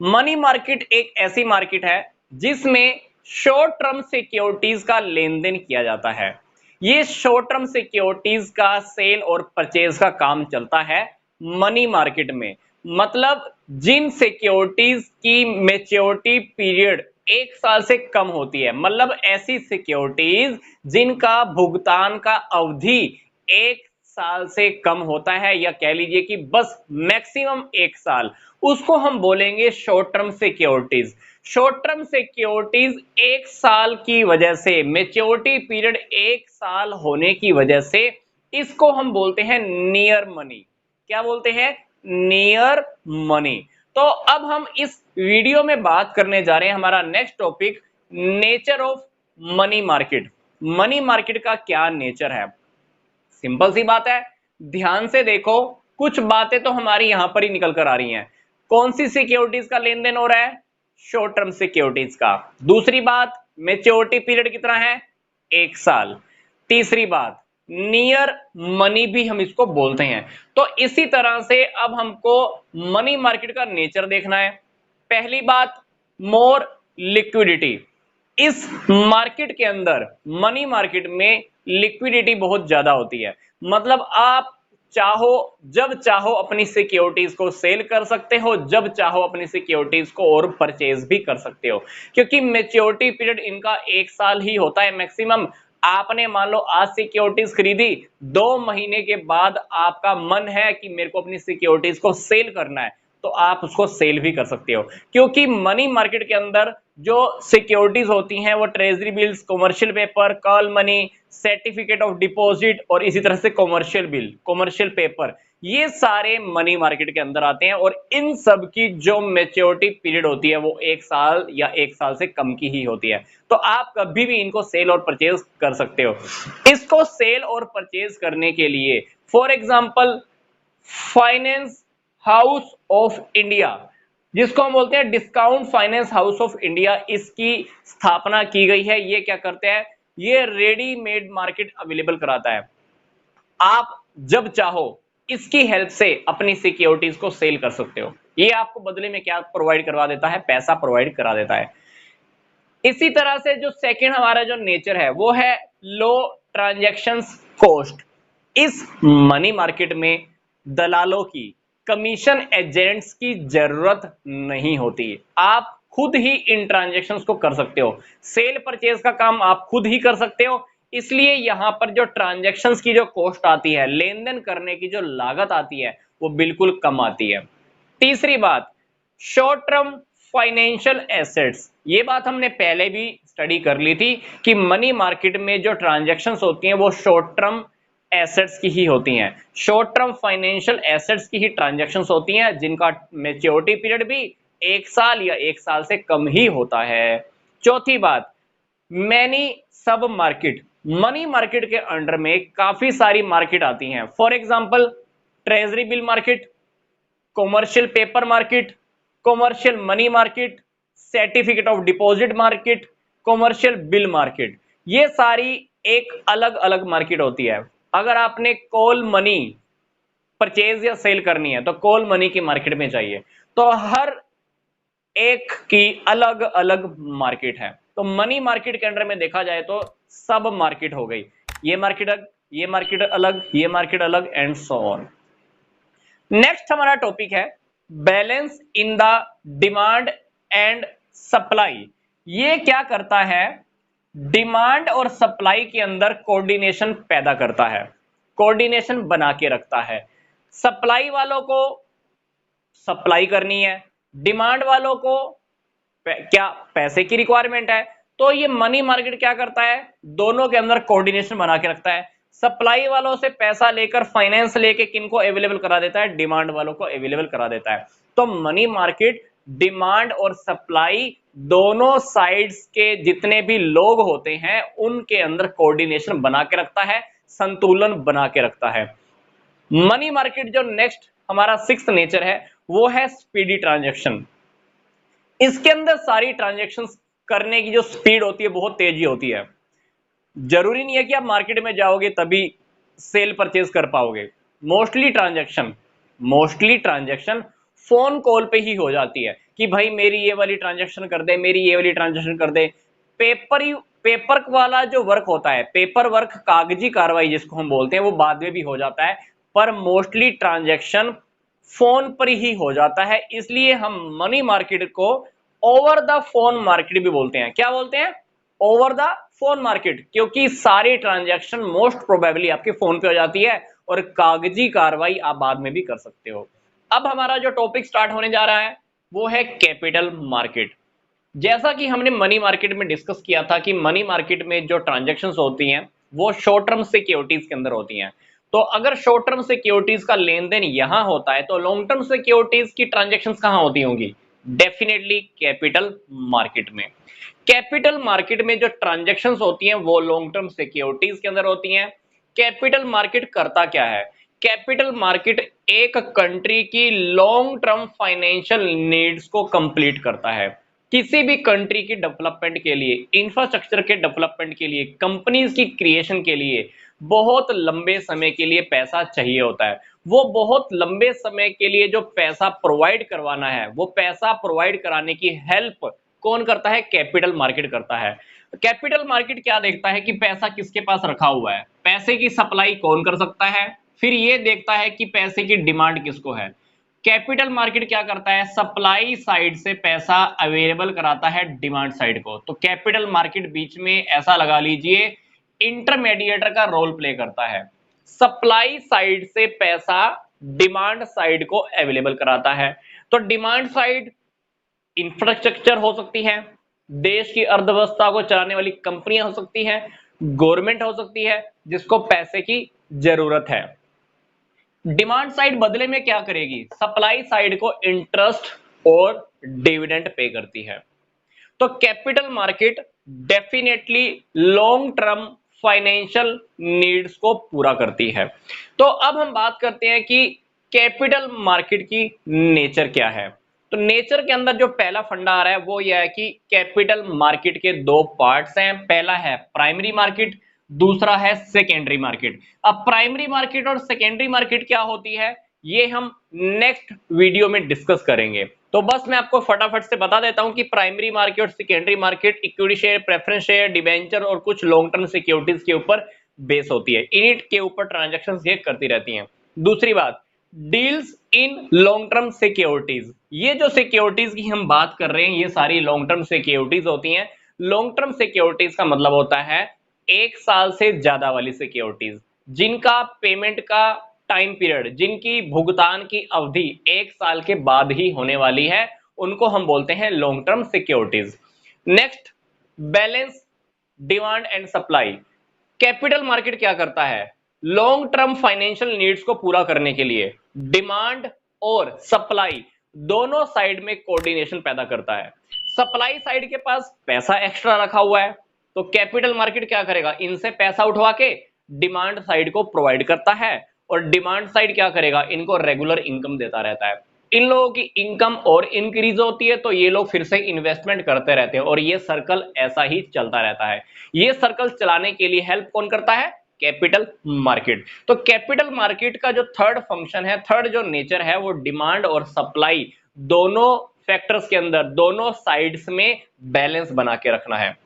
Money market एक ऐसी market है जिसमें शॉर्ट टर्म सिक्योरिटीज का लेन देन किया जाता है। ये शॉर्ट टर्म सिक्योरिटीज का सेल और परचेज का काम चलता है मनी मार्केट में। मतलब जिन सिक्योरिटीज की मेच्योरिटी पीरियड 1 साल से कम होती है, मतलब ऐसी सिक्योरिटीज जिनका भुगतान का अवधि 1 साल से कम होता है, या कह लीजिए कि बस मैक्सिमम 1 साल, उसको हम बोलेंगे short term securities. Short term securities 1 साल की वजह से, मेच्योरिटी पीरियड 1 साल होने की वजह से, इसको हम बोलते हैं नियर मनी। क्या बोलते हैं? Near money. तो अब हम इस वीडियो में बात करने जा रहे हैं, हमारा next topic, nature of money market. Money market का क्या नेचर है? सिंपल सी बात है, ध्यान से देखो, कुछ बातें तो हमारी यहां पर ही निकल कर आ रही हैं। कौन सी सिक्योरिटीज का लेन देन हो रहा है? शॉर्ट टर्म सिक्योरिटीज का। दूसरी बात, मेच्योरिटी पीरियड कितना है? 1 साल। तीसरी बात, नियर मनी भी हम इसको बोलते हैं। तो इसी तरह से अब हमको मनी मार्केट का नेचर देखना है। पहली बात, मोर लिक्विडिटी। इस मार्केट के अंदर, मनी मार्केट में लिक्विडिटी बहुत ज्यादा होती है। मतलब आप चाहो, जब चाहो अपनी सिक्योरिटीज को सेल कर सकते हो, जब चाहो अपनी सिक्योरिटीज को और परचेज भी कर सकते हो, क्योंकि मेच्योरिटी पीरियड इनका 1 साल ही होता है मैक्सिमम। आपने मान लो आज सिक्योरिटीज खरीदी, 2 महीने के बाद आपका मन है कि मेरे को अपनी सिक्योरिटीज को सेल करना है, तो आप उसको सेल भी कर सकते हो। क्योंकि मनी मार्केट के अंदर जो सिक्योरिटीज होती हैं वो treasury bills, commercial paper, call money, certificate of deposit और इसी तरह से कॉमर्शियल बिल, कॉमर्शियल पेपर, ये सारे मनी मार्केट के अंदर आते हैं। और इन सब की जो मेच्योरिटी पीरियड होती है वो 1 साल या 1 साल से कम की ही होती है। तो आप कभी भी इनको सेल और परचेज कर सकते हो। इसको सेल और परचेज करने के लिए, for example, finance house of India, जिसको हम बोलते हैं discount finance house of India, इसकी स्थापना की गई है। ये क्या करते हैं? ये रेडीमेड मार्केट अवेलेबल कराता है। आप जब चाहो इसकी हेल्प से अपनी सिक्योरिटीज को सेल कर सकते हो। ये आपको बदले में क्या प्रोवाइड करवा देता है? पैसा प्रोवाइड करा देता है। इसी तरह से जो सेकंड हमारा जो नेचर है वो है लो ट्रांजैक्शंस कॉस्ट। इस मनी मार्केट में दलालों की, कमीशन एजेंट्स की जरूरत नहीं होती। आप खुद ही इन ट्रांजैक्शंस को कर सकते हो। सेल परचेज का काम आप खुद ही कर सकते हो। इसलिए यहां पर जो ट्रांजैक्शंस की जो कॉस्ट आती है, लेन देन करने की जो लागत आती है, वो बिल्कुल कम आती है। तीसरी बात, शॉर्ट टर्म फाइनेंशियल एसेट्स। ये बात हमने पहले भी स्टडी कर ली थी कि मनी मार्केट में जो ट्रांजैक्शंस होती हैं वो शॉर्ट टर्म एसेट्स की ही होती हैं। शॉर्ट टर्म फाइनेंशियल एसेट्स की ही ट्रांजैक्शंस होती हैं जिनका मेच्योरिटी पीरियड भी 1 साल या 1 साल से कम ही होता है। चौथी बात, मैनी सब मार्केट। मनी मार्केट के अंडर में काफी सारी मार्केट आती हैं। For example, treasury bill market, commercial paper market, commercial money market, certificate of deposit market, commercial bill market, ये सारी एक अलग अलग मार्केट होती है। अगर आपने कॉल मनी परचेज या सेल करनी है तो कॉल मनी की मार्केट में चाहिए। तो हर एक की अलग अलग मार्केट है। तो मनी मार्केट के अंदर में देखा जाए तो सब मार्केट हो गई, ये मार्केट अलग, ये मार्केट अलग, ये मार्केट अलग, एंड सो ऑन। नेक्स्ट हमारा टॉपिक है balance in the demand and supply. ये क्या करता है? डिमांड और सप्लाई के अंदर कोऑर्डिनेशन पैदा करता है, कोऑर्डिनेशन बना के रखता है। सप्लाई वालों को सप्लाई करनी है, डिमांड वालों को क्या पैसे की रिक्वायरमेंट है, तो ये मनी मार्केट क्या करता है? दोनों के अंदर कोऑर्डिनेशन बना के रखता है। सप्लाई वालों से पैसा लेकर, फाइनेंस लेके किनको अवेलेबल करा देता है? डिमांड वालों को अवेलेबल करा देता है। तो मनी मार्केट डिमांड और सप्लाई दोनों साइड्स के जितने भी लोग होते हैं उनके अंदर कोऑर्डिनेशन बना के रखता है, संतुलन बना के रखता है। मनी मार्केट जो नेक्स्ट हमारा सिक्स्थ नेचर है वो है स्पीडी ट्रांजैक्शन। इसके अंदर सारी ट्रांजैक्शंस करने की जो स्पीड होती है बहुत तेजी होती है। जरूरी नहीं है कि आप मार्केट में जाओगे तभी सेल परचेज कर पाओगे। मोस्टली ट्रांजैक्शन फोन कॉल पे ही हो जाती है, कि भाई मेरी ये वाली ट्रांजैक्शन कर दे, मेरी ये वाली ट्रांजैक्शन कर दे। पेपर वाला जो वर्क होता है, पेपर वर्क, कागजी कार्रवाई जिसको हम बोलते हैं, वो बाद में भी हो जाता है, पर मोस्टली ट्रांजैक्शन फोन पर ही हो जाता है। इसलिए हम मनी मार्केट को ओवर द फोन मार्केट भी बोलते हैं। क्या बोलते हैं? ओवर द फोन मार्केट, क्योंकि सारी ट्रांजैक्शन मोस्ट प्रोबेबली आपके फोन पे हो जाती है और कागजी कार्रवाई आप बाद में भी कर सकते हो। अब हमारा जो टॉपिक स्टार्ट होने जा रहा है वो है कैपिटल मार्केट। जैसा कि हमने मनी मार्केट में डिस्कस किया था कि मनी मार्केट में जो ट्रांजैक्शंस होती हैं वो शॉर्ट टर्म सिक्योरिटीज के अंदर होती हैं। तो अगर शॉर्ट टर्म सिक्योरिटीज का लेन देन यहां होता है तो लॉन्ग टर्म सिक्योरिटीज की ट्रांजैक्शंस कहां होती होंगी? डेफिनेटली कैपिटल मार्केट में। कैपिटल मार्केट में जो ट्रांजैक्शंस होती हैं वो लॉन्ग टर्म सिक्योरिटीज के अंदर होती हैं। कैपिटल मार्केट करता क्या है? कैपिटल मार्केट एक कंट्री की लॉन्ग टर्म फाइनेंशियल नीड्स को कंप्लीट करता है। किसी भी कंट्री की डेवलपमेंट के लिए, इंफ्रास्ट्रक्चर के डेवलपमेंट के लिए, कंपनीज की क्रिएशन के लिए बहुत लंबे समय के लिए पैसा चाहिए होता है। वो बहुत लंबे समय के लिए जो पैसा प्रोवाइड करवाना है, वो पैसा प्रोवाइड कराने की हेल्प कौन करता है? कैपिटल मार्केट करता है। कैपिटल मार्केट क्या देखता है कि पैसा किसके पास रखा हुआ है, पैसे की सप्लाई कौन कर सकता है, फिर ये देखता है कि पैसे की डिमांड किसको है। कैपिटल मार्केट क्या करता है? सप्लाई साइड से पैसा अवेलेबल कराता है डिमांड साइड को। तो कैपिटल मार्केट बीच में ऐसा लगा लीजिए इंटरमीडिएटर का रोल प्ले करता है। सप्लाई साइड से पैसा डिमांड साइड को अवेलेबल कराता है। तो डिमांड साइड इंफ्रास्ट्रक्चर हो सकती है, देश की अर्थव्यवस्था को चलाने वाली कंपनियां हो सकती हैं, गवर्नमेंट हो सकती है जिसको पैसे की जरूरत है। डिमांड साइड बदले में क्या करेगी? सप्लाई साइड को इंटरेस्ट और डिविडेंड पे करती है। तो capital market definitely long term financial needs को पूरा करती है। तो अब हम बात करते हैं कि कैपिटल मार्केट की नेचर क्या है। तो नेचर के अंदर जो पहला फंडा आ रहा है वो यह है कि कैपिटल मार्केट के दो पार्ट्स हैं। पहला है प्राइमरी मार्केट, दूसरा है सेकेंडरी मार्केट। अब प्राइमरी मार्केट और सेकेंडरी मार्केट क्या होती है ये हम नेक्स्ट वीडियो में डिस्कस करेंगे। तो बस मैं आपको फटाफट से बता देता हूं कि प्राइमरी मार्केट और secondary market equity share, preference share, debenture और कुछ लॉन्ग टर्म सिक्योरिटीज के ऊपर बेस होती है। इनिट के ऊपर ट्रांजैक्शंस ये करती रहती हैं। दूसरी बात, deals in long term securities. ये जो सिक्योरिटीज की हम बात कर रहे हैं ये सारी लॉन्ग टर्म सिक्योरिटीज होती हैं। लॉन्ग टर्म सिक्योरिटीज का मतलब होता है 1 साल से ज्यादा वाली सिक्योरिटीज, जिनका पेमेंट का टाइम पीरियड, जिनकी भुगतान की अवधि 1 साल के बाद ही होने वाली है, उनको हम बोलते हैं long term securities. Next, balance demand and supply. Capital market क्या करता है? लॉन्ग टर्म फाइनेंशियल नीड्स को पूरा करने के लिए डिमांड और सप्लाई दोनों साइड में कोऑर्डिनेशन पैदा करता है। सप्लाई साइड के पास पैसा एक्स्ट्रा रखा हुआ है तो कैपिटल मार्केट क्या करेगा? इनसे पैसा उठवा के डिमांड साइड को प्रोवाइड करता है और डिमांड साइड क्या करेगा? इनको रेगुलर इनकम देता रहता है। इन लोगों की इनकम और इंक्रीज होती है तो ये लोग फिर से इन्वेस्टमेंट करते रहते हैं और ये सर्कल ऐसा ही चलता रहता है। ये सर्कल चलाने के लिए हेल्प कौन करता है? Capital market. तो कैपिटल मार्केट का जो थर्ड फंक्शन है, थर्ड जो नेचर है, वो डिमांड और सप्लाई दोनों फैक्टर्स के अंदर, दोनों साइड्स में बैलेंस बना के रखना है।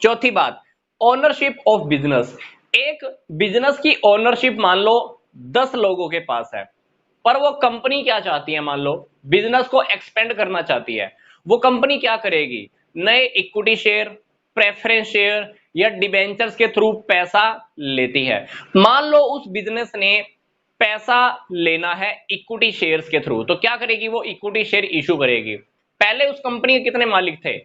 चौथी बात, ओनरशिप ऑफ बिजनेस। एक बिजनेस की ओनरशिप मान लो 10 लोगों के पास है, पर वो कंपनी क्या चाहती है? मान लो बिजनेस को एक्सपेंड करना चाहती है। वो कंपनी क्या करेगी? नए इक्विटी शेयर, प्रेफरेंस शेयर या डिबेंचर्स के थ्रू पैसा लेती है। मान लो उस बिजनेस ने पैसा लेना है इक्विटी शेयर्स के थ्रू, तो क्या करेगी? वो इक्विटी शेयर इशू करेगी। पहले उस कंपनी के कितने मालिक थे?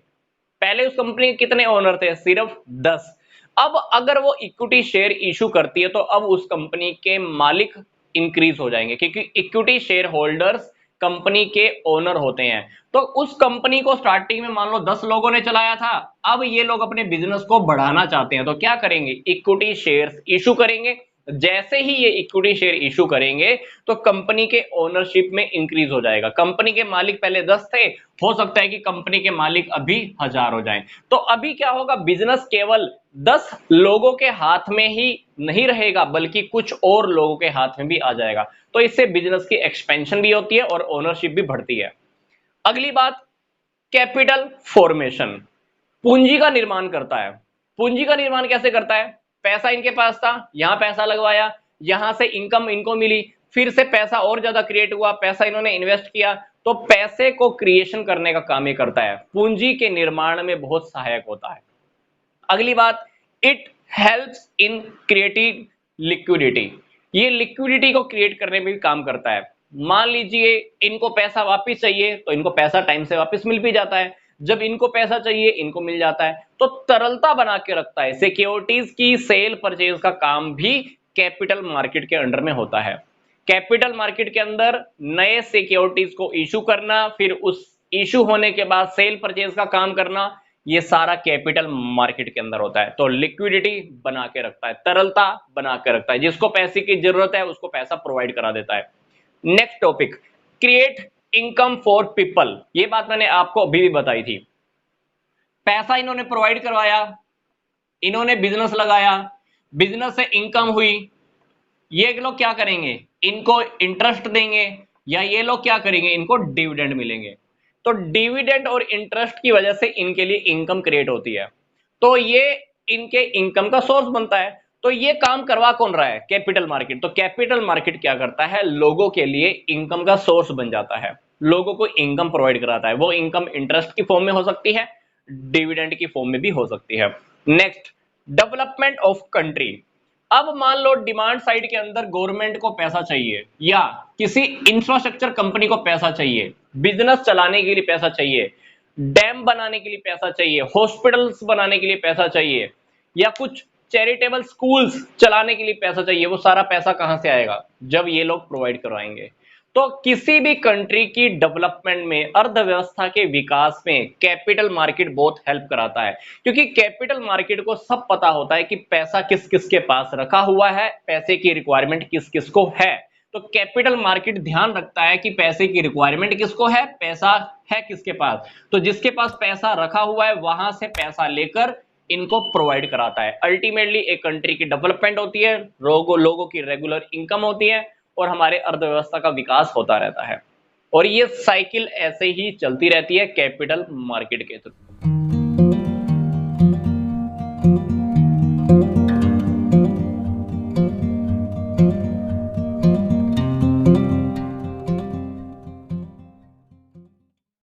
पहले उस कंपनी के कितने ओनर थे? सिर्फ 10। अब अगर वो इक्विटी शेयर इशू करती है तो अब उस कंपनी के मालिक इंक्रीज हो जाएंगे, क्योंकि इक्विटी शेयर होल्डर्स कंपनी के ओनर होते हैं। तो उस कंपनी को स्टार्टिंग में मान लो 10 लोगों ने चलाया था, अब ये लोग अपने बिजनेस को बढ़ाना चाहते हैं तो क्या करेंगे? इक्विटी शेयर्स इशू करेंगे। जैसे ही ये इक्विटी शेयर इशू करेंगे तो कंपनी के ओनरशिप में इंक्रीज हो जाएगा। कंपनी के मालिक पहले 10 थे, हो सकता है कि कंपनी के मालिक अभी 1000 हो जाएं। तो अभी क्या होगा? बिजनेस केवल 10 लोगों के हाथ में ही नहीं रहेगा बल्कि कुछ और लोगों के हाथ में भी आ जाएगा। तो इससे बिजनेस की एक्सपेंशन भी होती है और ओनरशिप भी बढ़ती है। अगली बात, कैपिटल फॉर्मेशन, पूंजी का निर्माण करता है। पूंजी का निर्माण कैसे करता है? पैसा इनके पास था, यहां पैसा लगवाया, यहां से इनकम इनको मिली, फिर से पैसा और ज्यादा क्रिएट हुआ, पैसा इन्होंने इन्वेस्ट किया, तो पैसे को क्रिएशन करने का काम ये करता है, पूंजी के निर्माण में बहुत सहायक होता है। अगली बात, it helps in creating liquidity, ये लिक्विडिटी को क्रिएट करने में भी काम करता है। मान लीजिए इनको पैसा वापस चाहिए तो इनको पैसा टाइम से वापस मिल भी जाता है, जब इनको पैसा चाहिए इनको मिल जाता है, तो तरलता बना के रखता है। सिक्योरिटीज की सेल परचेज का काम भी कैपिटल मार्केट के अंडर में होता है। कैपिटल मार्केट के अंदर नए सिक्योरिटीज को इशू करना, फिर उस इशू होने के बाद सेल परचेज का काम करना, ये सारा कैपिटल मार्केट के अंदर होता है। तो लिक्विडिटी बना के रखता है, तरलता बना के रखता है, जिसको पैसे की जरूरत है उसको पैसा प्रोवाइड करा देता है। Next topic, create income for people, ये बात मैंने आपको अभी भी बताई थी। पैसा इन्होंने प्रोवाइड करवाया, इन्होंने बिजनेस लगाया, बिजनेस से इनकम हुई, ये लोग क्या करेंगे, इनको इंटरेस्ट देंगे, या ये लोग क्या करेंगे, इनको डिविडेंड मिलेंगे। तो डिविडेंड और इंटरेस्ट की वजह से इनके लिए इनकम क्रिएट होती है, तो ये इनके इनकम का सोर्स बनता है। तो ये काम करवा कौन रहा है? Capital market. तो कैपिटल मार्केट क्या करता है? लोगों के लिए इनकम का सोर्स बन जाता है, लोगों को इनकम प्रोवाइड कराता है। वो इनकम इंटरेस्ट की फॉर्म में हो सकती है, डिविडेंड की फॉर्म में भी हो सकती है। Next, development of country. अब मान लो डिमांड साइड के अंदर गवर्नमेंट को पैसा चाहिए, या किसी इंफ्रास्ट्रक्चर कंपनी को पैसा चाहिए, बिजनेस चलाने के लिए पैसा चाहिए, डैम बनाने के लिए पैसा चाहिए, हॉस्पिटल्स बनाने के लिए पैसा चाहिए, या कुछ चैरिटेबल स्कूल्स चलाने के लिए पैसा चाहिए। वो सारा पैसा कहां से आएगा? जब ये लोग प्रोवाइड करवाएंगे। तो किसी भी कंट्री की डेवलपमेंट में, अर्थव्यवस्था के विकास में कैपिटल मार्केट बहुत हेल्प कराता है, क्योंकि कैपिटल मार्केट को सब पता होता है कि पैसा किस किस के पास रखा हुआ है, पैसे की रिक्वायरमेंट किस किस को है। तो कैपिटल मार्केट ध्यान रखता है कि पैसे की रिक्वायरमेंट किसको है, पैसा है किसके पास, तो जिसके पास पैसा रखा हुआ है वहां से पैसा लेकर इनको प्रोवाइड कराता है। अल्टीमेटली एक कंट्री की डेवलपमेंट होती है, लोगों की रेगुलर इनकम होती है, और हमारे अर्थव्यवस्था का विकास होता रहता है। और ये साइकिल ऐसे ही चलती रहती है कैपिटल मार्केट के थ्रू।